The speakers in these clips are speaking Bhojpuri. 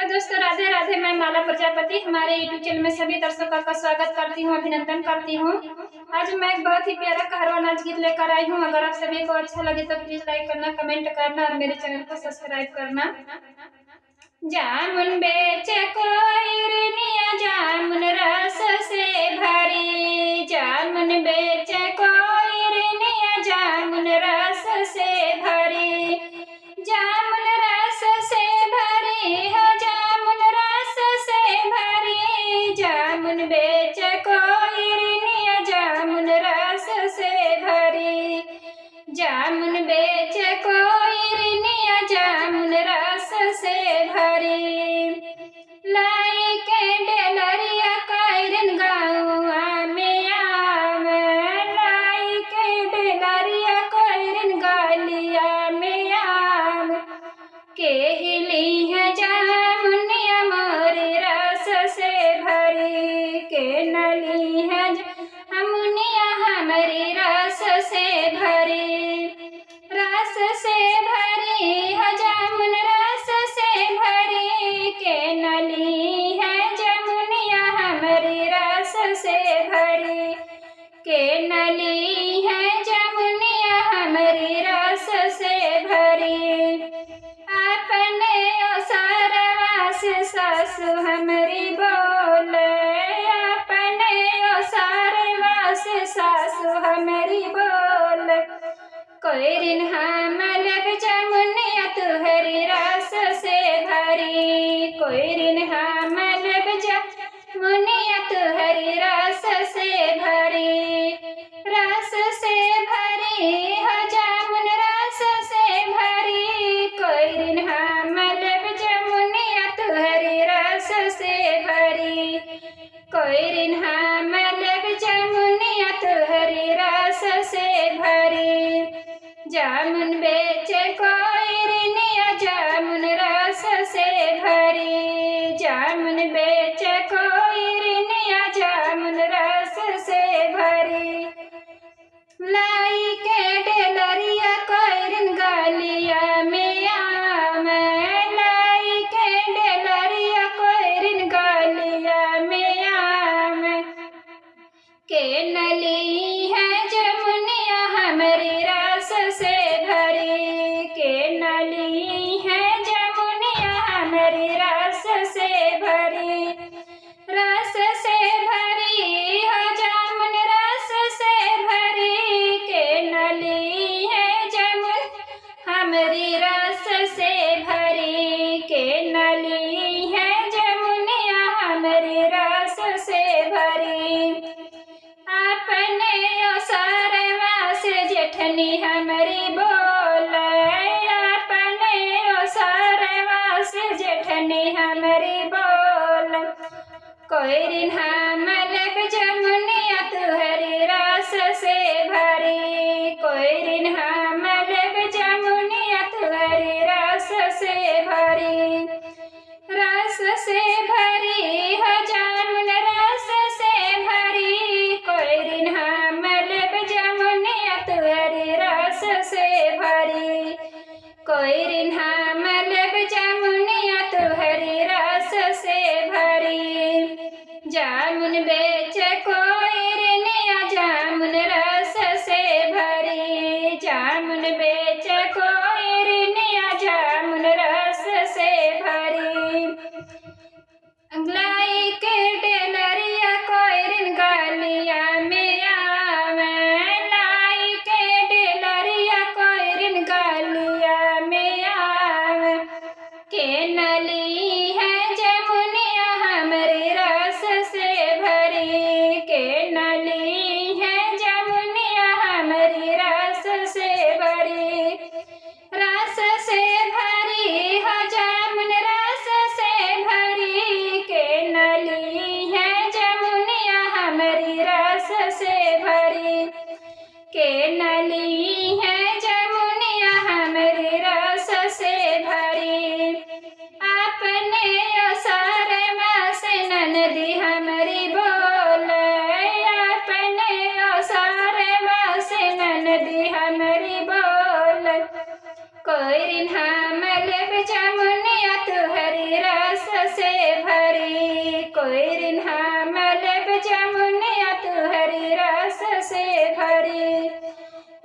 नमस्कार दोस्तों, राधे राधे। मैं माला प्रजापति हमारे यूट्यूब चैनल में सभी दर्शकों का स्वागत करती हूँ, अभिनंदन करती हूँ। आज मैं एक बहुत ही प्यारा कहरवा नाच गीत लेकर आई हूँ। अगर आप सभी को अच्छा लगे तो प्लीज लाइक करना, कमेंट करना और मेरे चैनल को सब्सक्राइब करना। जामुन बेचे कोयरनिया जामुन रस से भरी, जामुन बेचे कोयरनिया जामुन रस से भरी, जामुन रस से भरी हो जामुन रस से भरी, जामुन बेचे कोयरनिया जामुन रस से भरी, जामुन बेचे कोयरनिया जामुन रस से भरी। लाई के डेलरिया कैरन गाँवा में आवे, लाई के डेलरिया कैरन गालिया में आवे, के हिली है जामुनिया मोरी रस से भरी, के नली है जामुनिया हमारी रस से भरी, रस से भरी है जामुन रस से भरी, के नली है जामुनिया हमारी रस से भरी, के नली है जामुनिया हमारी रस से भरी। अपने ओसारवा से सासु हमारी बोले, अपने ओसारवा से सासु हमारी बोले, कोयरिन हम लब जामुनिया तुहरी रस से भरी, कोयरिन हम लब जामुनिया तुहरी रस से भरी, रस से भरी हो जामुन रस से भरी, कोयरिन हम लब जामुनिया तुहरी रस से भरी, कोयरिन हम लब जामुनिया तुहरी रस से भरी। जामुन बेचे कोयरनिया जामुन रस से भरी, जामुन बेचे कोयरनिया जामुन रस से भरी। लाई के डेलरिया कोयरन गालिया में आवे, लाई के डेलरिया कोयरन गालिया में आवे, के नली है जामुनिया हमारी रस से भरी, के नली है जामुनिया हमारी रस से भरी, रस से भरी हो जामुन रस से भरी, के नली है जामुन हमारी रस से भरी, के नली है जामुनिया हमारी रस से भरी। अपने ओसारवा से जेठनी हमारी बोले, अपने ओसारवा से जेठनी हमारी बोले, कोयरिन हम लब जामुनिया तुहरी रस से भरी, कोयरिन हम लब जामुनिया तुहरी रस से भरी, रस से भरी हो जामुन रस से भरी, कोयरिन हम लब जामुनिया तुहरी रस से भरी, कोयरिन हम लब जामुनिया तुहरी रस से भरी। जामुन बेचे कोयरनिया जामुन रस से भरी, जामुन बेचे कोयरनिया जामुन रस से भरी। लाई के डेलरिया कोयरन गालिया में आवे, लाई के डेलरिया कोयरन गालिया में आवे, के नली है जामुनिया हमारी रस से भरी, के नली है जामुनिया हमारी रस से भरी, रस से भरी हो जामुन रस से भरी, के नली है जामुनिया हमारी रस से भरी, के नली है जामुनिया हमारी रस से भरी। अपने कोई रिन्हा मलब जमुनिया तुहरी रस से भरी,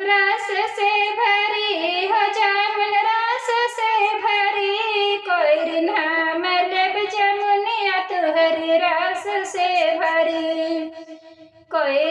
रस से भरी हो जामुन रस से भरी, कोई रिन्हा मलब जमुनिया तुहरी रस से भरी, कोई